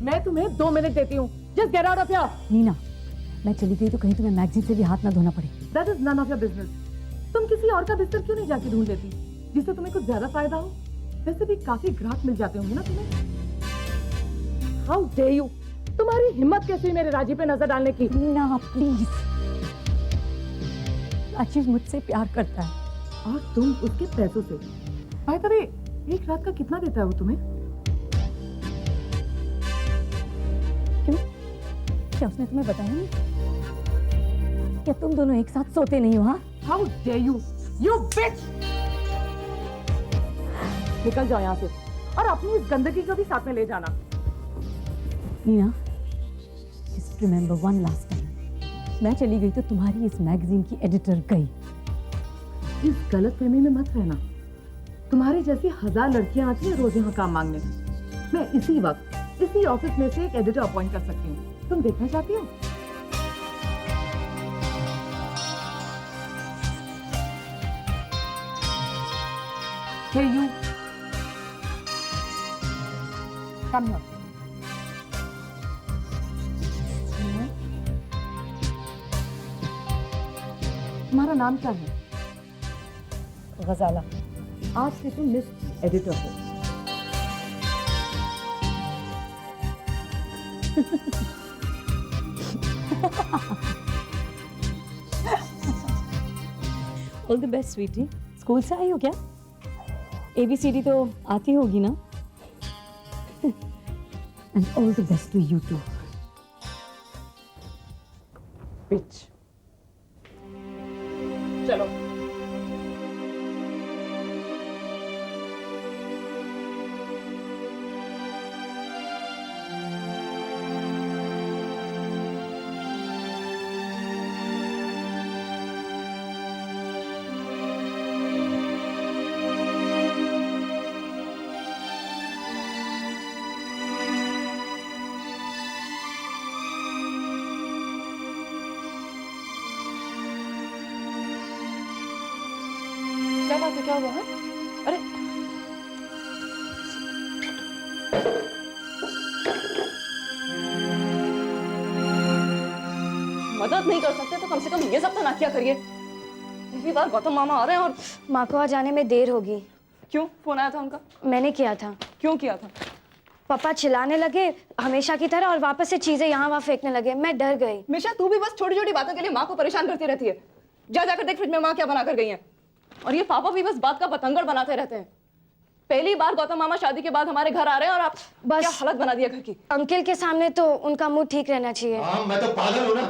मैं तुम्हें 2 मिनट देती हूँ। Just get out of here. Neena, मैं चली गई तो कहीं तुम्हें मैगजीन से भी हाथ ना धोना पड़े। That is none of your business. तुम किसी और का बिस्तर क्यों नहीं जाके ढूंढ लेती जिससे तुम्हें कुछ ज्यादा फायदा हो? वैसे भी काफी ग्राहक मिल जाते होंगे ना तुम्हें। How dare you! तुम्हारी हिम्मत कैसी है मेरे राजी पे नजर डालने की? नीना प्लीज, राजीव मुझसे प्यार करता है और तुम उसके पैसों से। बाय द वे, एक रात का कितना देता है वो तुम्हें? क्यों, क्या उसने तुम्हें बताया नहीं? क्या तुम दोनों एक साथ सोते नहीं हो? हाँ, how dare you, you bitch! निकल जाओ यहाँ से और अपनी इस गंदगी को भी साथ में ले जाना। Neena, just remember one last time, मैं चली गई तो तुम्हारी इस मैगजीन की एडिटर गई। इस गलतफहमी में मत रहना। तुम्हारी जैसी 1000 लड़कियां आती हैं रोज यहाँ काम मांगने। मैं इसी वक्त इसी ऑफिस में से एक एडिटर अपॉइंट कर सकती हूँ। तुम देखना चाहती हो? Hey you, come here. तुम्हारा नाम क्या है? गजाला। आज से तुम मिस एडिटर हो। All the best sweetie. School से आई हो क्या? ABCD तो आती होगी ना? And all the best to you too. बिच। चलो। क्या बात है? क्या हुआ है? अरे मदद नहीं कर सकते तो कम से कम ये सब तो ना किया करिए। पहली बार गौतम मामा आ रहे हैं और माँ को आज आने में देर होगी। क्यों फोन आया था उनका? मैंने किया था। क्यों किया था? पापा चिल्लाने लगे हमेशा की तरह और वापस से चीजें यहाँ वहाँ फेंकने लगे। मैं डर गई। मिशा, तू भी बस छोटी छोटी बातों के लिए माँ को परेशान करती रहती है। जा जाकर देख फ्रिज में माँ क्या बना कर गई है। और ये पापा भी बस बात का पतंगड़ बनाते रहते हैं। पहली बार गौतम मामा शादी के बाद हमारे घर आ रहे हैं और आप बस क्या हालत बना दिया घर की। अंकल के सामने तो उनका मूड ठीक रहना चाहिए। हाँ, मैं तो पागल हूँ ना,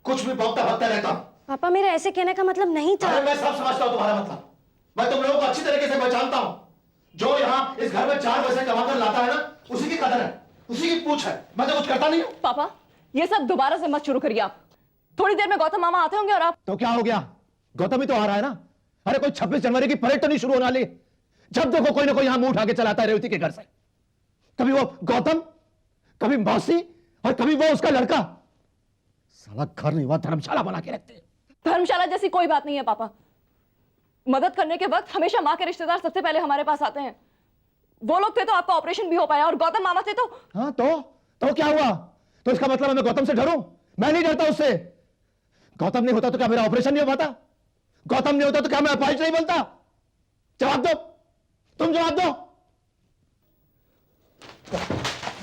कुछ भी बकता भगता रहता हूँ। पापा मेरा ऐसे कहने का मतलब नहीं था। अरे मैं सब समझता हूँ तुम्हारा मतलब। मैं तुम लोगों को अच्छी तरीके से पहचानता हूँ। जो यहाँ इस घर में 4 पैसे कमाकर लाता है ना, उसी की कदर है, उसी की पूछ है। मैं तो कुछ करता नहीं हूँ। पापा ये सब दोबारा से मत शुरू करिए आप। थोड़ी देर में गौतम मामा आते होंगे और आप तो क्या हो गया? गौतम ही तो आ रहा है ना। अरे कोई 26 जनवरी की परेड तो नहीं शुरू होने वाली। जब देखो कोई ना कोई यहां मुंह उठा के चलाता है रेवती के घर से। कभी वो गौतम, कभी मौसी और कभी वो उसका लड़का। साला घर नहीं हुआ धर्मशाला बना के रखते हैं। धर्मशाला जैसी कोई बात नहीं है पापा। मदद करने के वक्त हमेशा माँ के रिश्तेदार सबसे पहले हमारे पास आते हैं। वो लोग थे तो आपका ऑपरेशन भी हो पाया और गौतम मामा थे तो। हाँ तो क्या हुआ? तो इसका मतलब मैं गौतम से डरूं? मैं नहीं डरता उससे। गौतम नहीं होता तो क्या मेरा ऑपरेशन नहीं हो पाता? गौतम नहीं होता तो क्या मैं अपाहिज नहीं बनता? जवाब दो, तुम जवाब दो।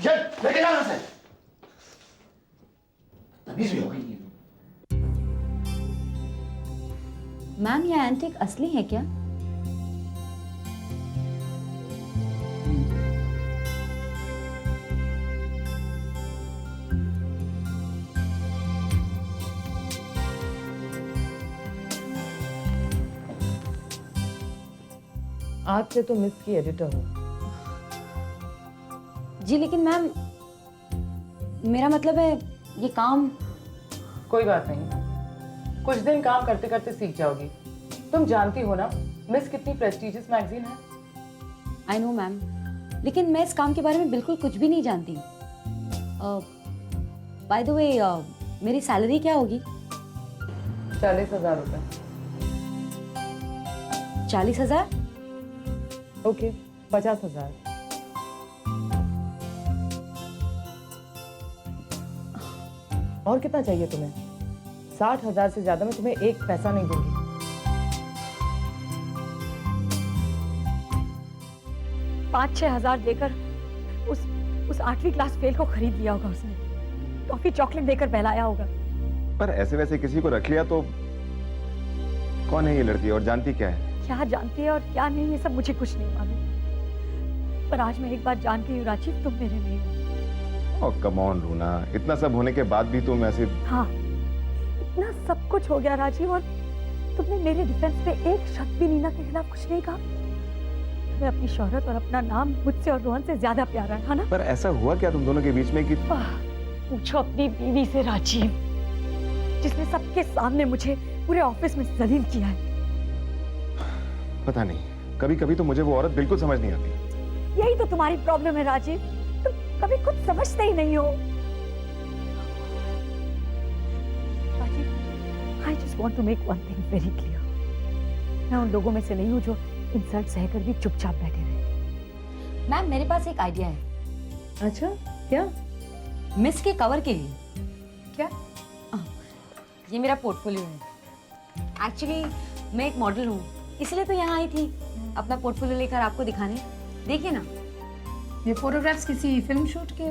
ये लेके जाना से तमीज भी हो गई है। मैम, ये एंटीक असली है क्या? आज से तो मिस की एडिटर हो। जी लेकिन मैम, मेरा मतलब है ये काम। कोई बात नहीं, कुछ दिन काम करते करते सीख जाओगी। तुम जानती हो ना मिस कितनी प्रेस्टिजियस मैगजीन है। आई नो मैम, लेकिन मैं इस काम के बारे में बिल्कुल कुछ भी नहीं जानती। बाय द वे, मेरी सैलरी क्या होगी? 40,000 रुपए। 40,000? ओके, 50,000। और कितना चाहिए तुम्हें? 60,000 से ज्यादा मैं तुम्हें एक पैसा नहीं दूंगी। 5-6 हजार देकर उस 8वीं क्लास फेल को खरीद लिया होगा उसने। टॉफी चॉकलेट देकर बहलाया होगा। पर ऐसे वैसे किसी को रख लिया तो कौन है ये लड़की और जानती क्या है? क्या जानती है और क्या नहीं, ये सब मुझे कुछ नहीं मालूम। पर आज मैं एक बात जान गई हूँ राजीव, तुम मेरे नहीं हो। ओह कम ऑन रूना, इतना सब होने के बाद भी तुम ऐसे। हाँ, इतना सब कुछ हो गया राजीव और तुमने मेरे डिफेंस पे एक शब्द भी नीना के खिलाफ कुछ नहीं कहा। तुम्हें अपनी शोहरत और अपना नाम मुझसे और रोहन से ज्यादा प्यारा है ना? पर ऐसा हुआ क्या तुम दोनों के बीच में कि? पूछो अपनी बीवी से राजीव, जिसने सबके सामने मुझे पूरे ऑफिस में जलील किया है। पता नहीं, कभी कभी तो मुझे वो औरत बिल्कुल समझ नहीं आती। यही तो तुम्हारी प्रॉब्लम है राजीव, तुम कभी कुछ समझते ही नहीं हो। Rajiv, I just want to make one thing very clear. मैं उन लोगों में से नहीं हूँ जो इंसल्ट सहकर भी चुपचाप बैठे रहे। मैम मेरे पास एक आइडिया है। अच्छा, क्या? मिस के कवर के लिए। क्या? ये मेरा पोर्टफोलियो है। एक्चुअली मैं एक मॉडल हूँ, इसलिए तो यहाँ आई थी अपना पोर्टफोलियो लेकर आपको दिखाने। देखिए ना, ये फोटोग्राफ्स किसी फिल्म शूट के?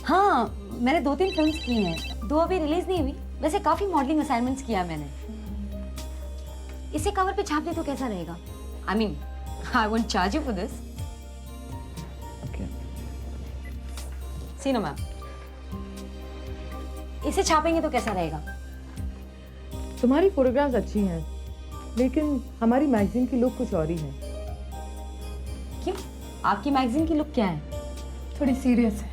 हाँ, मैंने 2-3 फिल्म्स की हैं, 2 अभी रिलीज नहीं हुई। वैसे काफी मॉडलिंग असाइनमेंट्स किया मैंने। इसे कवर पे छाप दे तो कैसा रहेगा? I mean I won't charge you for this. See no ma'am, इसे छापेंगे तो कैसा रहेगा? तुम्हारी फोटोग्राफ्स अच्छी हैं, लेकिन हमारी मैगजीन की लुक कुछ और ही है। क्यों? आपकी मैगजीन की लुक क्या है? थोड़ी सीरियस है।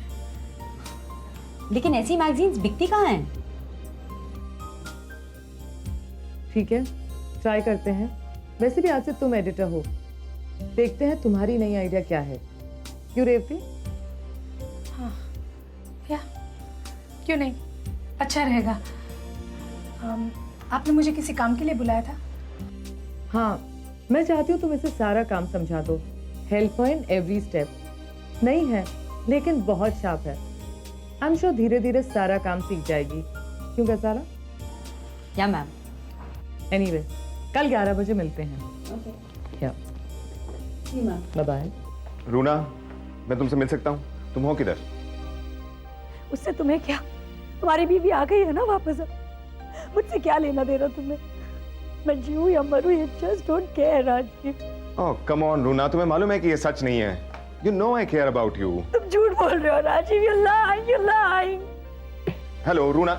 लेकिन ऐसी मैगजीन्स बिकती कहाँ हैं? ठीक है, ट्राई करते हैं। वैसे भी आज से तुम एडिटर हो, देखते हैं तुम्हारी नई आइडिया क्या है। क्यों रेवती? हाँ, या क्यों नहीं, अच्छा रहेगा। आपने मुझे किसी काम के लिए बुलाया था? हाँ, मैं चाहती हूँ तुम इसे सारा काम समझा दो। Help in every step. नहीं है, लेकिन बहुत शार्प है। आई एम श्योर धीरे धीरे सारा काम सीख जाएगी। क्यों गजाला? या मैम। एनीवे, कल 11 बजे मिलते हैं। या बाय बाय। रूना, मैं तुमसे मिल सकता हूँ? तुम हो किधर? उससे तुम्हें क्या? तुम्हारी बीवी आ गई है ना वापस। मुझसे क्या लेना देना तुम्हें? मैं जीऊं या मरूं, you just don't care Rajiv. Oh come on Runa, तुम्हें मालूम है कि ये सच नहीं है। You know I care about you। तुम झूठ बोल रहे हो Rajeev, you're lying, you're lying। Hello Runa.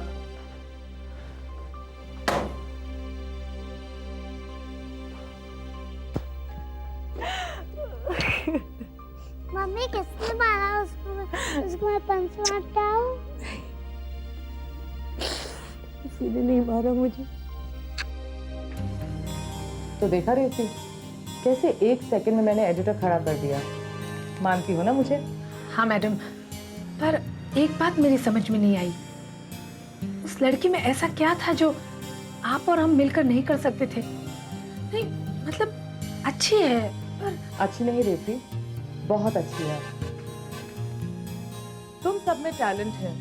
Mummy किसने मारा उसको मैं पंच मारता हूँ। किसी ने नहीं मारा मुझे। तो देखा रेवती, कैसे एक सेकंड में मैंने एडिटर खड़ा कर दिया। मानती हो ना मुझे? हाँ मैडम, पर एक बात मेरी समझ में नहीं आई। उस लड़की में ऐसा क्या था जो आप और हम मिलकर नहीं कर सकते थे? नहीं मतलब अच्छी है पर। अच्छी नहीं रेवती, बहुत अच्छी है। तुम सब में टैलेंट है,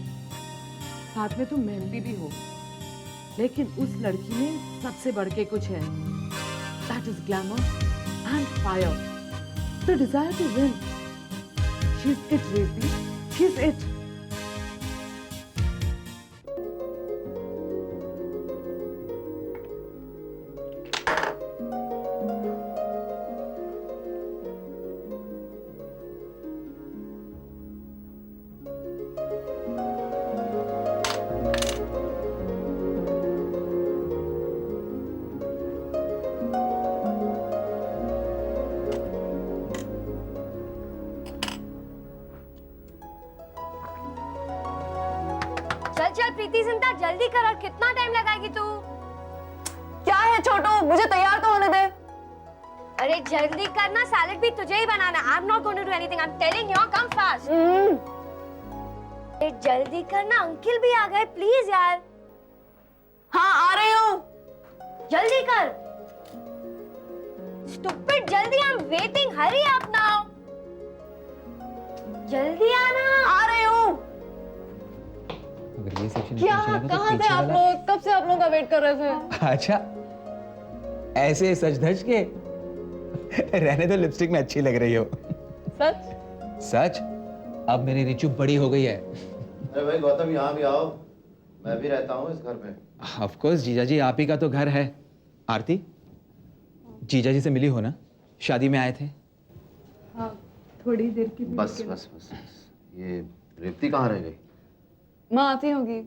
साथ में तुम मेहनती भी हो, लेकिन उस लड़की में सबसे बढ़ के कुछ है। That is glamour and fire. The desire to win. She's it, Revati. She's it. चल प्रीति जिंदा, जल्दी कर। और कितना टाइम लगाएगी तू? क्या है छोटू, मुझे तैयार तो होने दे। अरे जल्दी करना, सैलेड भी तुझे ही बनाना। I am not going to do anything, I am telling you, come fast. जल्दी करना, अंकल भी आ गए, प्लीज यार। हाँ आ रही हूँ। जल्दी कर। स्टूपिड, जल्दी, I am waiting, hurry up now. जल्दी आना। आ रही हूँ। अगर ये सेक्शन क्या कहाँ थे आप लोग? कब से आप लोगों का वेट कर रहे थे? अच्छा, ऐसे सच धज के रहने तो लिपस्टिक में अच्छी लग रही हो। सच? सच? अब मेरी रिचू बड़ी हो गई है। अरे भाई गौतम, यहाँ भी आओ, मैं भी रहता हूँ इस घर में। ऑफ कोर्स जीजा जी, आप ही का तो घर है। आरती, जीजा जी से मिली हो ना? शादी में आए थे। हाँ, थोड़ी देर की बस बस बस, ये रेवती कहाँ रह गई? माँ आती होगी।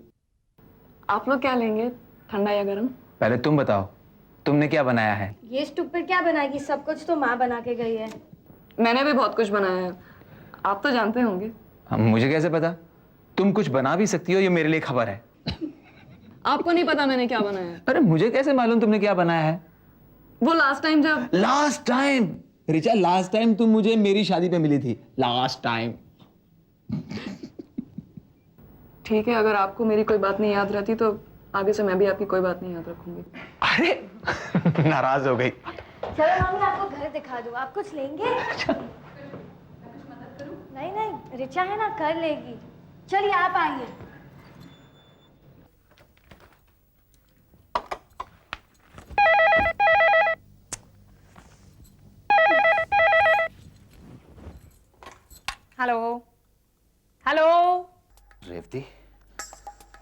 आप लोग क्या लेंगे, ठंडा या गरम? पहले तुम बताओ, तुमने क्या बनाया है? ये स्टूपिड क्या बनाएगी? सब कुछ तो माँ बना के गई है। मैंने भी बहुत कुछ बनाया है, आप तो जानते होंगे। मुझे कैसे पता? तुम कुछ बना भी सकती हो, ये मेरे लिए खबर है। आपको नहीं पता मैंने क्या बनाया है? अरे मुझे कैसे मालूम तुमने क्या बनाया है? वो लास्ट टाइम जब last time Richa, last time तुम मुझे मेरी शादी पे मिली थी। Last time. ठीक है, अगर आपको मेरी कोई बात नहीं याद रहती तो आगे से मैं भी आपकी कोई बात नहीं याद रखूंगी। अरे नाराज हो गई। चलो मम्मी, आपको घर दिखा दूँ। आप कुछ लेंगे? नहीं नहीं, रिचा है ना, कर लेगी। चलिए आप आइए। Hello hello. रेवती,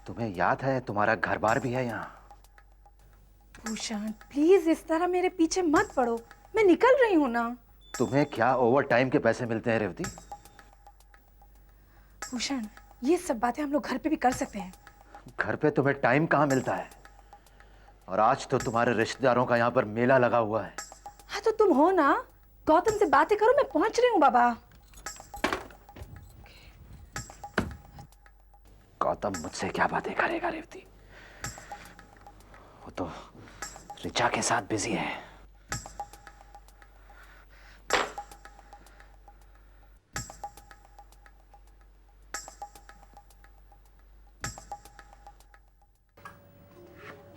तुम्हें याद है तुम्हारा घर बार भी है यहाँ? भूषण प्लीज इस तरह मेरे पीछे मत पड़ो, मैं निकल रही हूँ ना। तुम्हें क्या ओवर टाइम के पैसे मिलते हैं रेवती? भूषण ये सब बातें हम लोग घर पे भी कर सकते हैं। घर पे तुम्हें टाइम कहाँ मिलता है? और आज तो तुम्हारे रिश्तेदारों का यहाँ पर मेला लगा हुआ है। हाँ तो तुम हो ना, गौतम से बातें करो, मैं पहुंच रही हूँ बाबा। गौतम मुझसे क्या बातें करेगा रेवती? वो तो रिचा के साथ बिजी है।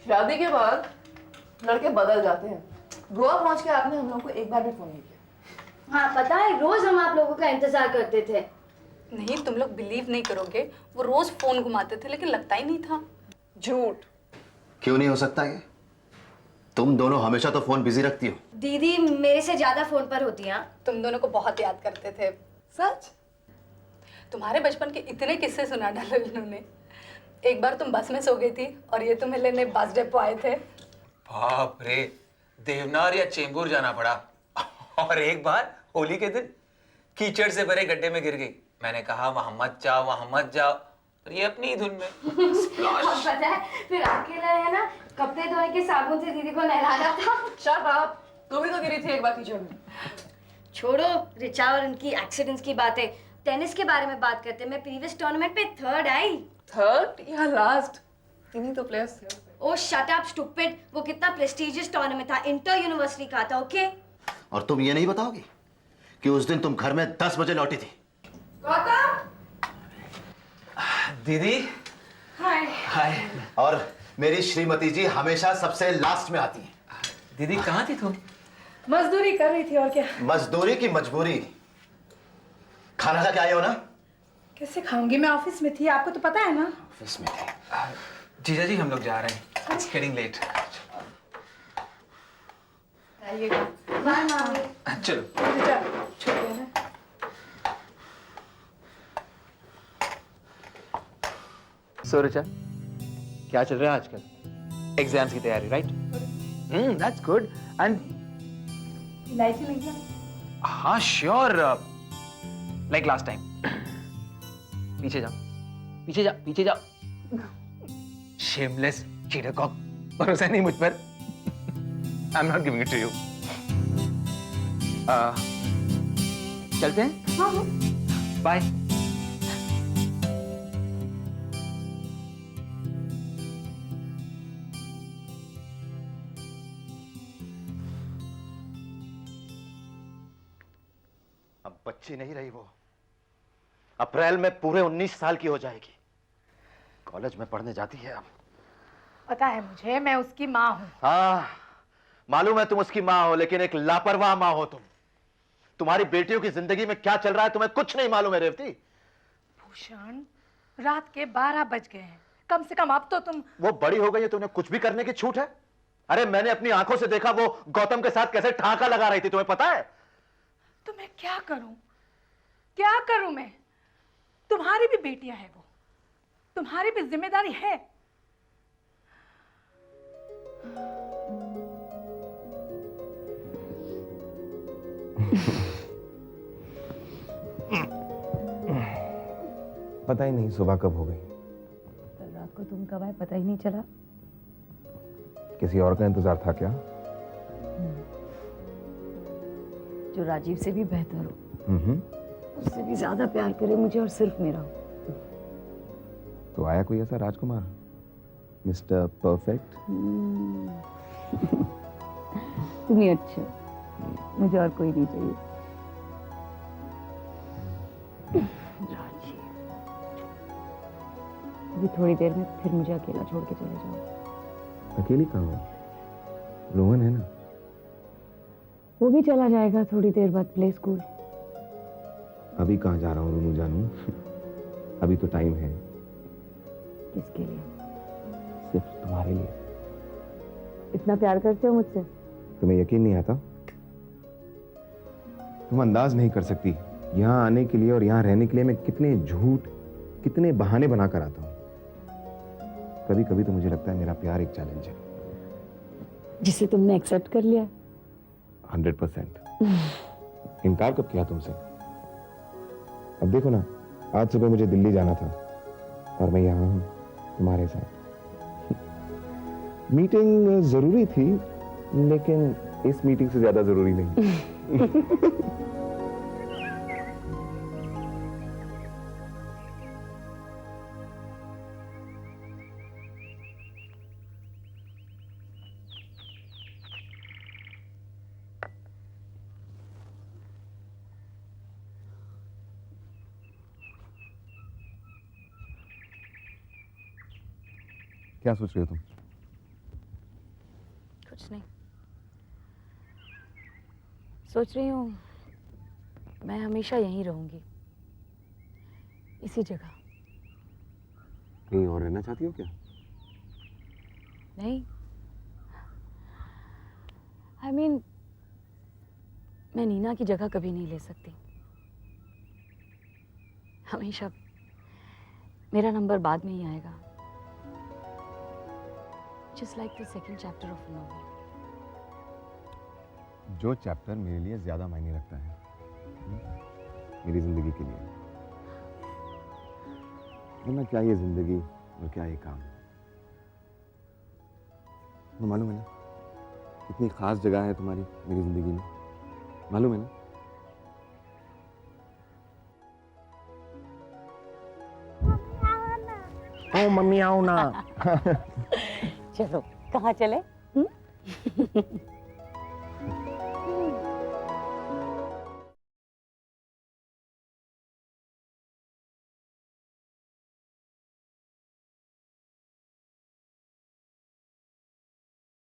शादी के बाद लड़के बदल जाते हैं। गोवा पहुंच के आपने हम लोगों को एक बार भी फोन नहीं किया। हाँ पता है, रोज हम आप लोगों का इंतजार करते थे। नहीं, तुम लोग बिलीव नहीं करोगे, वो रोज फोन घुमाते थे लेकिन लगता ही नहीं था। झूठ। क्यों नहीं हो सकता ये? तुम दोनों हमेशा तो फोन बिजी रखती हो। दीदी मेरे से ज्यादा फोन पर होती हैं। तुम दोनों को बहुत याद करते थे। सच? तुम्हारे बचपन के इतने किस्से सुना डाले इन्होंने। एक बार तुम बस में सो गई थी और ये तुम्हें लेने बस डिपो आए थे। बाप रे, देवनार या चेंबूर जाना पड़ा। और एक बार होली के दिन कीचड़ से भरे गड्ढे में गिर गई। मैंने कहा वहां मत जाओ, वहां मत जाओ, और ये अपनी धुन में। पता है, फिर अकेला है ना, कपड़े धोने के साबुन से दीदी को नहलाया था। शट अप, तू भी तो गिरी थी एक बार कीचड़ में। छोड़ो रिचा और उनकी एक्सीडेंट्स की बातें, टेनिस के बारे में बात करते हैं। मैं प्रीवियस टूर्नामेंट पे थर्ड आई। थर्ड या लास्ट? तीन तो प्लेयर्स थे। ओ शट अप स्टूपिड, वो कितना प्रेस्टिजियस टूर्नामेंट था, इंटर यूनिवर्सिटी का था। ओके और तुम ये नहीं बताओगी कि उस दिन तुम घर में 10 बजे लौटी थी? दीदी हाय। हाय। और मेरी श्रीमती जी हमेशा सबसे लास्ट में आती हैं। दीदी कहाँ थी तुम? मजदूरी कर रही थी और क्या। मजदूरी की मजबूरी। खाना खा के आए हो ना? कैसे खाऊंगी, मैं ऑफिस में थी, आपको तो पता है ना। ऑफिस में थे। जीजा जी हम लोग जा रहे हैं। It's getting late. बाय मामी। चलो। छोड़ो ना। सो रिचा, क्या चल रहा है आजकल? एग्जाम्स की तैयारी, राइट? That's good. एंड इलायची लेंगे? हाँ श्योर, लाइक लास्ट टाइम। पीछे जाओ, पीछे जाओ, पीछे जाओ। शेमलेस चीटरकॉक, भरोसा नहीं मुझ पर। I am not giving it to you. चलते हैं? हाँ। बाय। अब बच्ची नहीं रही वो। अप्रैल में पूरे 19 साल की हो जाएगी। कॉलेज में पढ़ने जाती है अब। पता है मुझे, मैं उसकी माँ हूँ। हाँ मालूम है तुम उसकी माँ हो, लेकिन एक लापरवाह माँ हो तुम। तुम्हारी बेटियों की जिंदगी में क्या चल रहा है तुम्हें कुछ नहीं मालूम है रेवती। भूषण, रात के 12 बज गए हैं, कम से कम अब तो तुम। वो बड़ी हो गई है तो उन्हें कुछ भी करने की छूट है? अरे मैंने अपनी आंखों से देखा वो गौतम के साथ कैसे ठाका लगा रही थी, तुम्हें पता है? तो मैं क्या करूं, क्या करूं मैं? तुम्हारी भी बेटियां हैं वो, तुम्हारी भी जिम्मेदारी है। पता ही नहीं सुबह कब हो गई। कल रात को तुम कब आए पता ही नहीं चला। किसी और का इंतजार था क्या? जो राजीव से भी बेहतर हो, उससे भी ज्यादा प्यार करे मुझे और सिर्फ मेरा हो। तो आया कोई ऐसा राजकुमार, मिस्टर परफेक्ट? तुम ही अच्छे, मुझे और कोई नहीं चाहिए। राजीव, अभी थोड़ी देर में फिर मुझे अकेला छोड़ के चले जाओ। अकेली कहाँ हो? रोहन है ना? वो भी चला जाएगा थोड़ी देर बाद प्ले स्कूल। अभी कहाँ जा रहा हूँ रूनू जानू? अभी तो टाइम है। किसके लिए? सिर्फ तुम्हारे लिए। इतना प्यार करते हो मुझसे? तुम्हें यकीन नहीं आता? तुम अंदाज नहीं कर सकती यहाँ आने के लिए और यहाँ रहने के लिए मैं कितने झूठ, कितने बहाने बनाकर आता हूँ। कभी कभी तो मुझे लगता है मेरा प्यार एक चैलेंज है। जिसे तुमने एक्सेप्ट कर लिया। 100%। इनकार कब किया तुमसे? अब देखो ना, आज सुबह मुझे दिल्ली जाना था और मैं यहाँ हूँ तुम्हारे साथ। मीटिंग जरूरी थी, लेकिन इस मीटिंग से ज्यादा जरूरी नहीं। क्या सोच रहे हो तुम? कुछ नहीं, सोच रही हूँ मैं हमेशा यहीं रहूंगी, इसी जगह। कहीं और रहना चाहती हो क्या? नहीं, I mean, मैं नीना की जगह कभी नहीं ले सकती। हमेशा मेरा नंबर बाद में ही आएगा। Just like the second chapter of a novel. जो चैप्टर मेरे लिए ज्यादा मायने रखता है मेरी जिंदगी के लिए। वरना क्या ये जिंदगी और क्या ये काम। तुम्हें मालूम है ना कितनी खास जगह है तुम्हारी मेरी जिंदगी में? मालूम है ना? ओ मम्मी आओ ना। चलो, कहाँ चले?